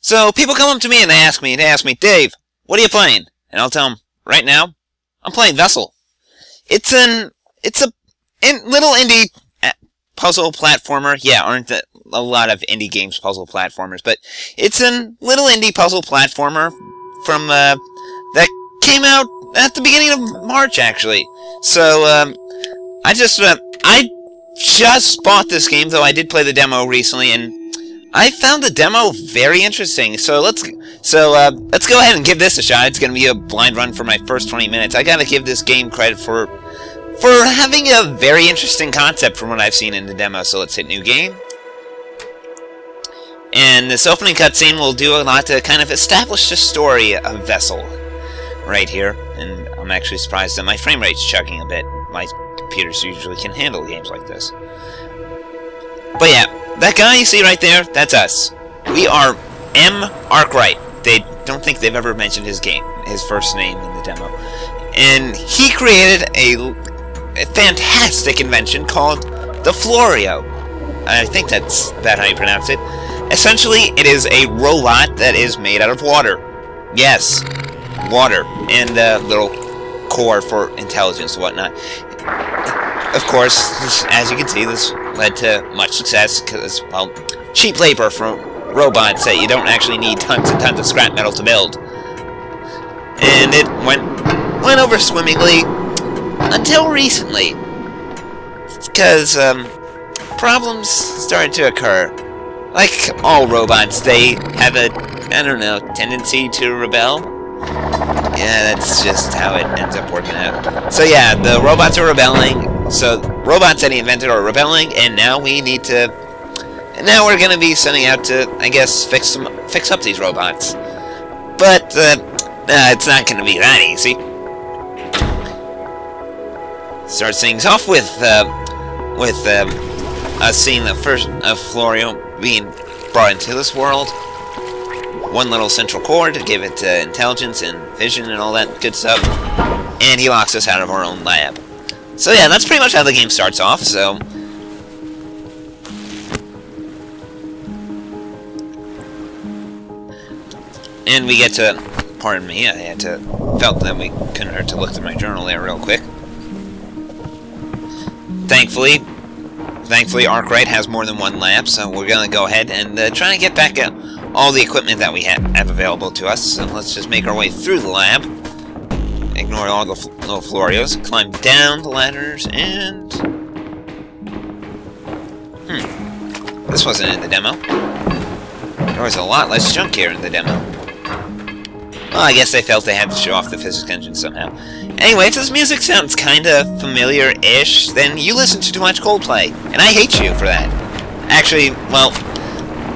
So people come up to me and they ask me, Dave, what are you playing? And I'll tell them, right now, I'm playing Vessel. It's a little indie puzzle platformer. Yeah, aren't a lot of indie games puzzle platformers, but it's a little indie puzzle platformer from that came out at the beginning of March, actually. So I just bought this game, though I did play the demo recently, and I found the demo very interesting. So let's go ahead and give this a shot. It's gonna be a blind run for my first 20 minutes. I gotta give this game credit for having a very interesting concept from what I've seen in the demo. So let's hit new game. And this opening cutscene will do a lot to kind of establish the story of Vessel right here. And I'm actually surprised that my frame rate's chugging a bit. My computers usually can handle games like this. But yeah, that guy you see right there, that's us. We are M. Arkwright. They don't think they've ever mentioned his first name in the demo. And he created a fantastic invention called the Florio. I think that's how you pronounce it. Essentially, it is a robot that is made out of water. Yes, water. And a little core for intelligence and whatnot. Of course, as you can see, this led to much success because, well, cheap labor for robots that you don't actually need tons and tons of scrap metal to build. And it went over swimmingly until recently, because problems started to occur. Like all robots, they have a, I don't know, tendency to rebel. Yeah, that's just how it ends up working out. So yeah, the robots are rebelling. So robots that he invented are rebelling, and now we need to. And now we're gonna be sending out to, I guess, fix up these robots. But it's not gonna be that easy. Start things off with us seeing the first of Florio being brought into this world. One little central core to give it intelligence and vision and all that good stuff. And he locks us out of our own lab. So yeah, that's pretty much how the game starts off, so. And we get to, pardon me, felt that we couldn't hurt to look through my journal there real quick. Thankfully, Arkwright has more than one lab, so we're gonna go ahead and try to get back all the equipment that we have available to us. So let's just make our way through the lab. Ignore all the little Florios. Climb down the ladders and... This wasn't in the demo. There was a lot less junk here in the demo. Well, I guess they felt they had to show off the physics engine somehow. Anyway, if this music sounds kinda familiar-ish, then you listen to too much Coldplay, and I hate you for that. Actually, well,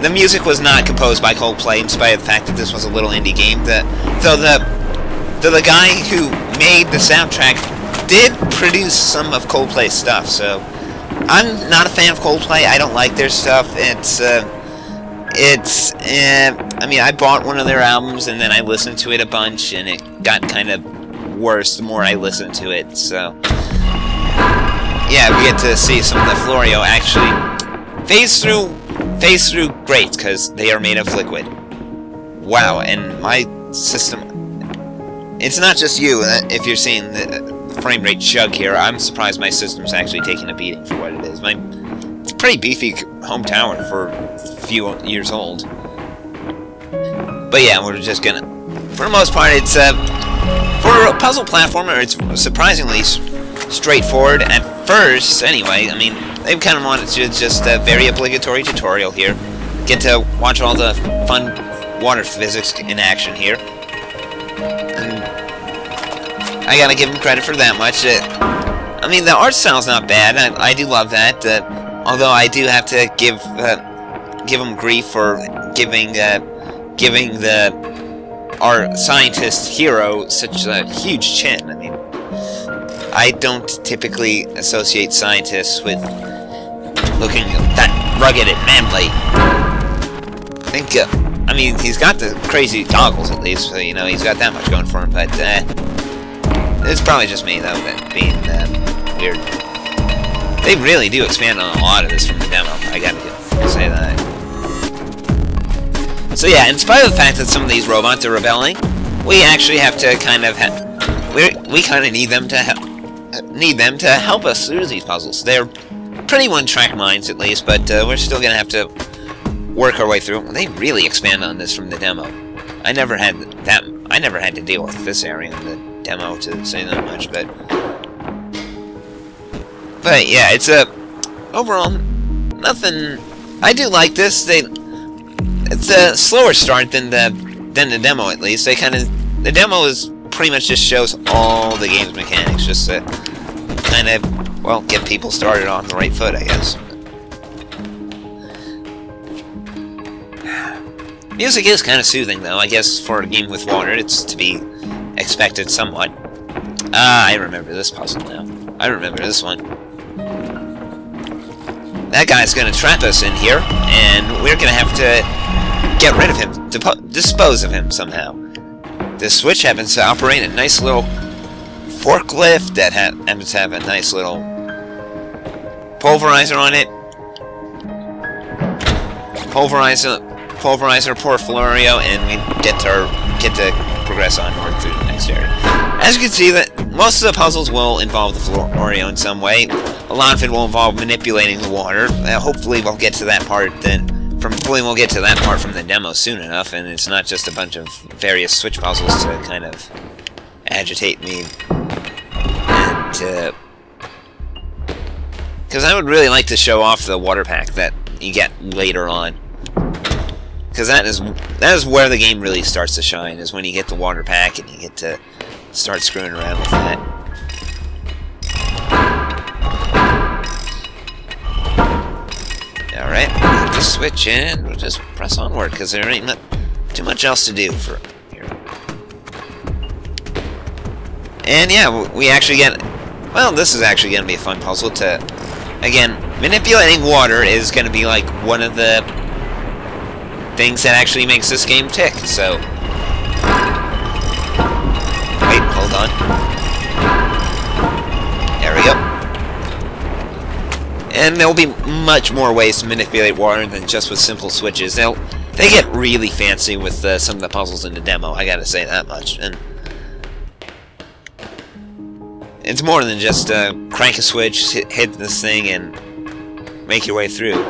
the music was not composed by Coldplay, in spite of the fact that this was a little indie game. The guy who made the soundtrack did produce some of Coldplay's stuff, so I'm not a fan of Coldplay. I don't like their stuff. I mean, I bought one of their albums, and then I listened to it a bunch, and it got kind of worse the more I listened to it, so... Yeah, we get to see some of the Florio actually phase through grates, because they are made of liquid. Wow, and my system... It's not just you, if you're seeing the frame rate chug here. I'm surprised my system's actually taking a beating for what it is. It's a pretty beefy home tower for a few years old. But yeah, we're just gonna... For the most part, it's... For a puzzle platformer, it's surprisingly straightforward at first, anyway. I mean, they kind of wanted to just a very obligatory tutorial here. Get to watch all the fun water physics in action here. And I gotta give them credit for that much. I mean, the art style's not bad. I do love that. Although I do have to give them grief for giving our scientist hero such a huge chin. I mean, I don't typically associate scientists with looking that rugged and manly. I mean, he's got the crazy goggles at least, so, you know, he's got that much going for him, but, it's probably just me, though, that being, weird. They really do expand on a lot of this from the demo, I gotta say that. So yeah, in spite of the fact that some of these robots are rebelling, we actually have to kind of we kind of need them to help us through these puzzles. They're pretty one-track minds, at least, but we're still gonna have to work our way through them. They really expand on this from the demo. I never had to deal with this area in the demo, to say that much, but yeah, it's overall nothing. I do like this. It's a slower start than the demo, at least. The demo is pretty much just shows all the game's mechanics, just to kind of, well, get people started on the right foot, I guess. Music is kind of soothing, though. I guess for a game with water, it's to be expected somewhat. Ah, I remember this puzzle now. I remember this one. That guy's gonna trap us in here, and we're gonna have to get rid of him, dispose of him somehow. This switch happens to operate a nice little forklift that happens to have a nice little pulverizer on it. Pulverizer, poor Florio, and we get to progress onward through the next area. As you can see, that most of the puzzles will involve the Florio in some way. A lot of it will involve manipulating the water. Hopefully we'll get to that part we'll get to that part from the demo soon enough, and it's not just a bunch of various switch puzzles to kind of agitate me. And because I would really like to show off the water pack that you get later on. Because that is where the game really starts to shine, is when you get the water pack and you get to start screwing around with that. Alright, we'll just switch and we'll just press onward, because there ain't too much else to do for here. And yeah, we actually get... Well, this is actually going to be a fun puzzle to... Again, manipulating water is going to be like one of the things that actually makes this game tick, so... Wait, hold on. There we go. And there'll be much more ways to manipulate water than just with simple switches. They get really fancy with some of the puzzles in the demo, I gotta say that much. And it's more than just crank a switch, hit this thing, and make your way through.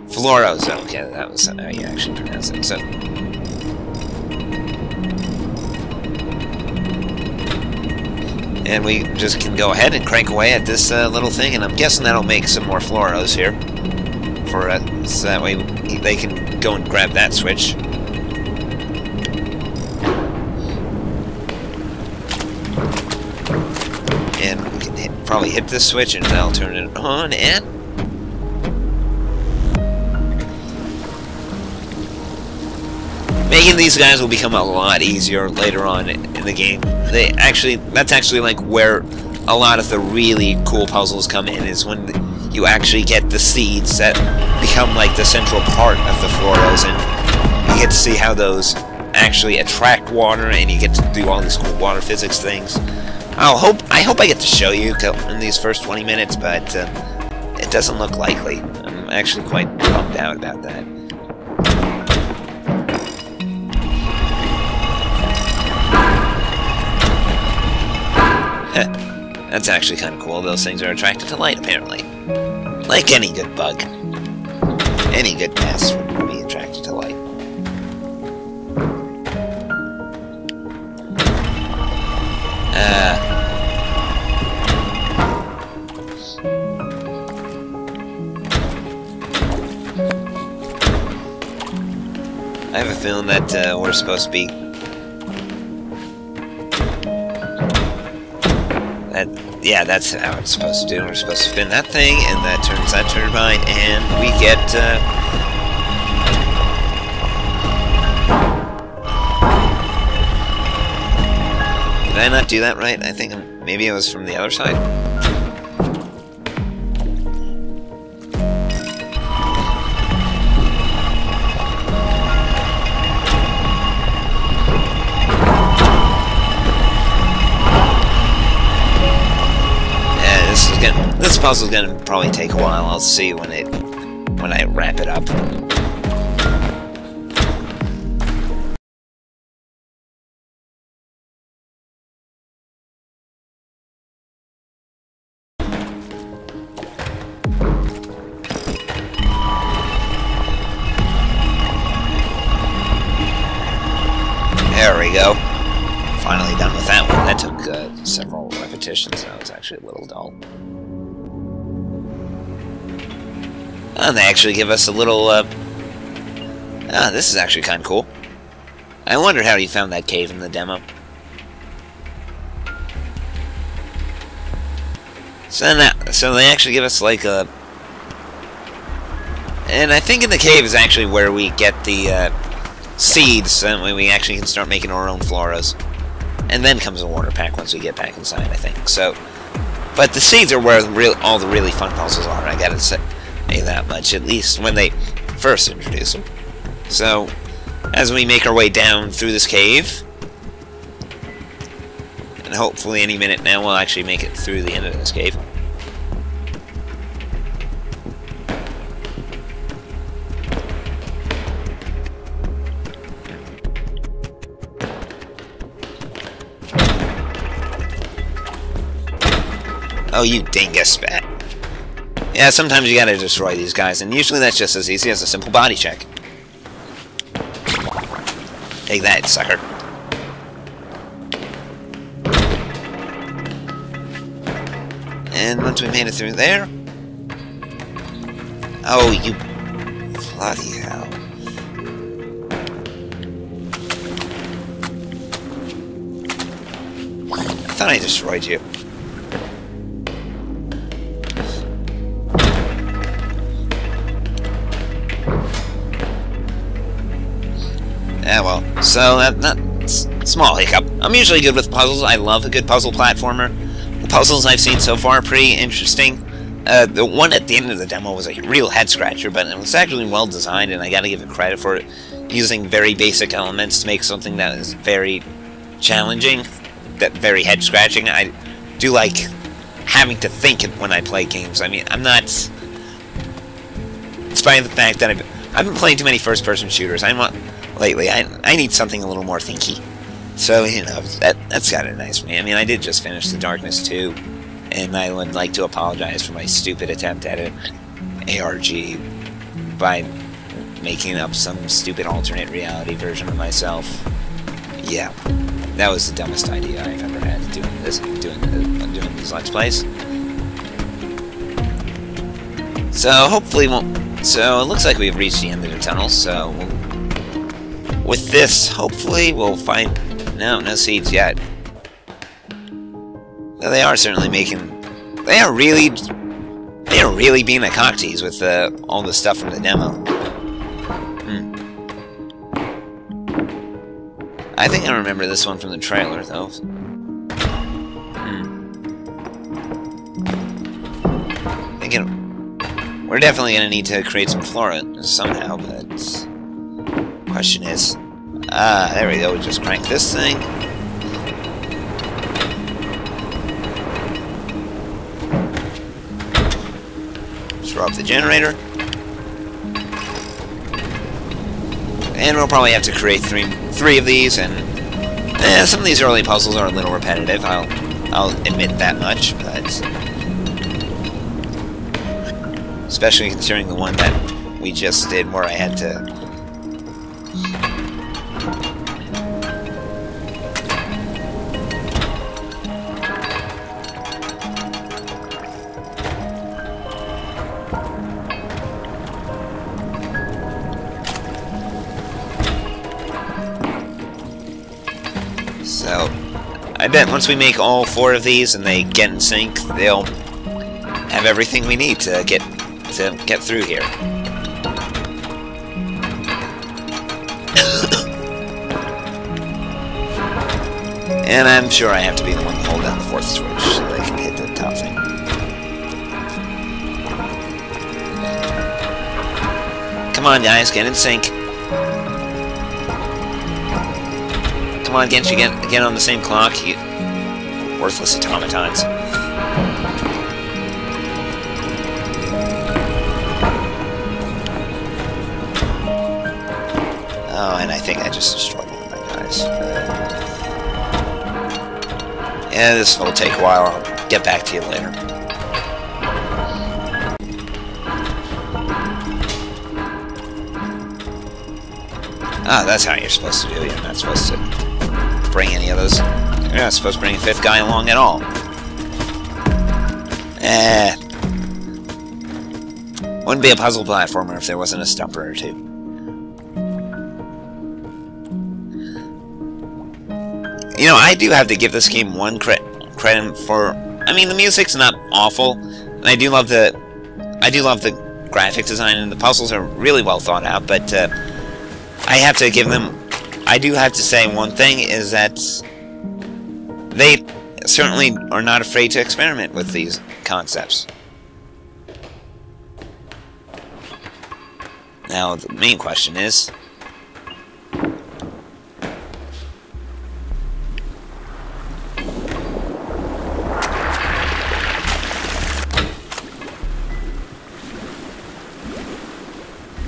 Florozo, okay, that was how you actually pronounce it. So, and we just can go ahead and crank away at this little thing, and I'm guessing that'll make some more Floros here, so that way they can go and grab that switch. And we can probably hit this switch, and that'll turn it on, and... Making these guys will become a lot easier later on in the game. That's actually like where a lot of the really cool puzzles come in, is when you actually get the seeds that become like the central part of the Floros, and you get to see how those actually attract water, and you get to do all these cool water physics things. I hope I get to show you in these first 20 minutes, but it doesn't look likely. I'm actually quite bummed out about that. That's actually kind of cool. Those things are attracted to light, apparently. Like any good bug. Any good pest would be attracted to light. I have a feeling that we're supposed to be... Yeah, that's how it's supposed to do. We're supposed to spin that thing, and that turns that turbine, and we get... Did I not do that right? I think maybe it was from the other side. This puzzle's gonna probably take a while. I'll see when I wrap it up. There we go. Finally done with that one. That took several repetitions. That was actually a little dull. And they actually give us a little, this is actually kind of cool. I wondered how you found that cave in the demo. So they actually give us like a... And I think in the cave is actually where we get the, seeds, and we actually can start making our own floras. And then comes a water pack once we get back inside, I think. So, but the seeds are where all the really fun puzzles are, I gotta say that much, at least when they first introduce them. So, as we make our way down through this cave, and hopefully any minute now we'll actually make it through the end of this cave. Oh, you dingus bat. Yeah, sometimes you gotta destroy these guys, and usually that's just as easy as a simple body check. Take that, sucker. And once we made it through there... Oh, you bloody hell. I thought I destroyed you. Yeah, well, so that's small hiccup. I'm usually good with puzzles. I love a good puzzle platformer. The puzzles I've seen so far are pretty interesting. The one at the end of the demo was a real head-scratcher, but it was actually well designed, and I gotta give it credit for it. Using very basic elements to make something that is very challenging, that very head-scratching. I do like having to think when I play games. I mean, I'm not... Despite the fact that I've been playing too many first-person shooters, lately, I need something a little more thinky. So, you know, that's kind of nice for me. I mean, I did just finish The Darkness 2, and I would like to apologize for my stupid attempt at an ARG by making up some stupid alternate reality version of myself. Yeah, that was the dumbest idea I've ever had doing these Let's Plays. So, hopefully so, it looks like we've reached the end of the tunnel, so with this, hopefully we'll find... No seeds yet. Though they are certainly making... They are really being a cocktease with all the stuff from the demo. I think I remember this one from the trailer, though. We're definitely going to need to create some flora somehow, but... Question is... there we go, we just crank this thing. Throw up the generator. And we'll probably have to create three of these, and... some of these early puzzles are a little repetitive, I'll admit that much, but... Especially considering the one that we just did where I had to... So, I bet once we make all 4 of these and they get in sync, they'll have everything we need to get through here. And I'm sure I have to be the one to hold down the 4th switch so that I can hit the top thing. Come on, guys, get in sync. Come on, can't you get on the same clock? You worthless automatons. Oh, and I think I just destroyed one of my guys. Yeah, this will take a while. I'll get back to you later. Ah, that's how you're supposed to do it. You're not supposed to bring any of those. You're not supposed to bring a fifth guy along at all. Wouldn't be a puzzle platformer if there wasn't a stumper or two. You know, I do have to give this game one credit for. I mean, the music's not awful, and I do love the graphic design, and the puzzles are really well thought out. But I have to give them. I do have to say one thing is that they certainly are not afraid to experiment with these concepts. Now, the main question is,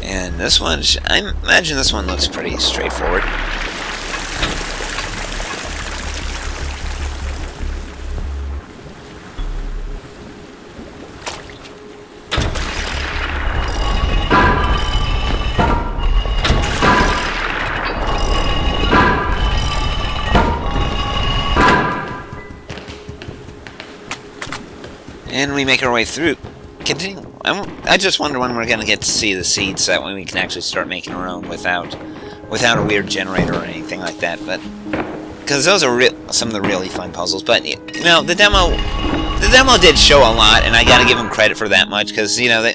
and this one, I imagine this one looks pretty straightforward. And we make our way through. Continue. I just wonder when we're gonna get to see the seeds, so that way we can actually start making our own without a weird generator or anything like that. But because those are some of the really fun puzzles. But you know, the demo did show a lot, and I gotta give them credit for that much. Because you know,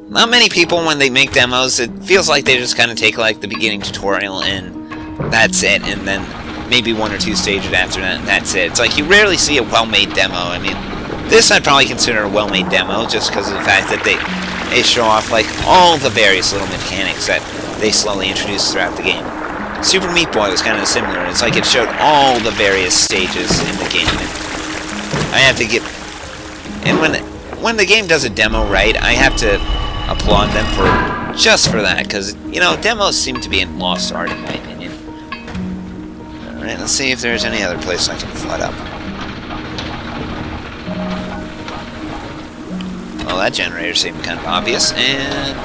not many people when they make demos, it feels like they just kind of take like the beginning tutorial and that's it, and then maybe one or two stages after that, and that's it. It's like you rarely see a well-made demo. I mean, this I'd probably consider a well-made demo, just because of the fact that they show off like all the various little mechanics that they slowly introduce throughout the game. Super Meat Boy was kind of similar. It's like it showed all the various stages in the game. And I have to and when the game does a demo right, I have to applaud them just for that, because you know, demos seem to be a lost art in my opinion. All right, let's see if there's any other place I can flood up. Well, that generator seemed kind of obvious, and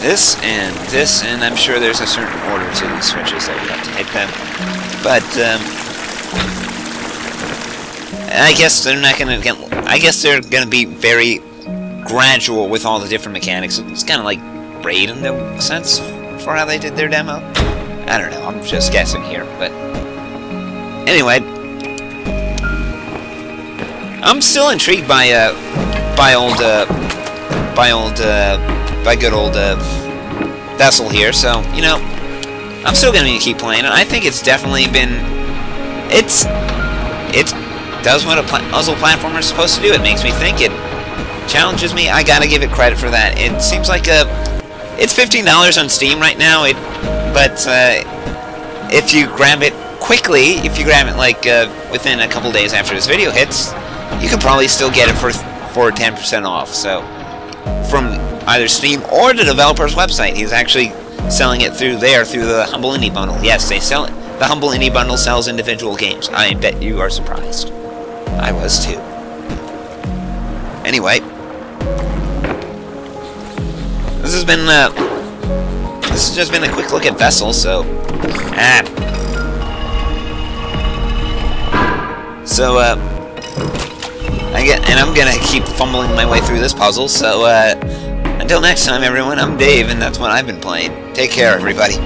this, and I'm sure there's a certain order to these switches that you have to hit them. But I guess they're not gonna get. I guess they're gonna be very gradual with all the different mechanics. It's kind of like Braid in the sense for how they did their demo. I don't know. I'm just guessing here, but anyway, I'm still intrigued by good old Vessel here. So you know, I'm still gonna keep playing it. I think it's definitely been. It does what a puzzle platformer is supposed to do. It makes me think. It challenges me. I gotta give it credit for that. It seems like it's $15 on Steam right now. But if you grab it quickly, if you grab it like within a couple days after this video hits, you could probably still get it for 10% off. So from either Steam or the developer's website, he's actually selling it through the Humble Indie Bundle. Yes, they sell it. The Humble Indie Bundle sells individual games. I bet you are surprised. I was too. Anyway, this has just been a quick look at Vessel. So I'm gonna keep fumbling my way through this puzzle. So until next time, everyone, I'm Dave, and that's what I've been playing. Take care, everybody.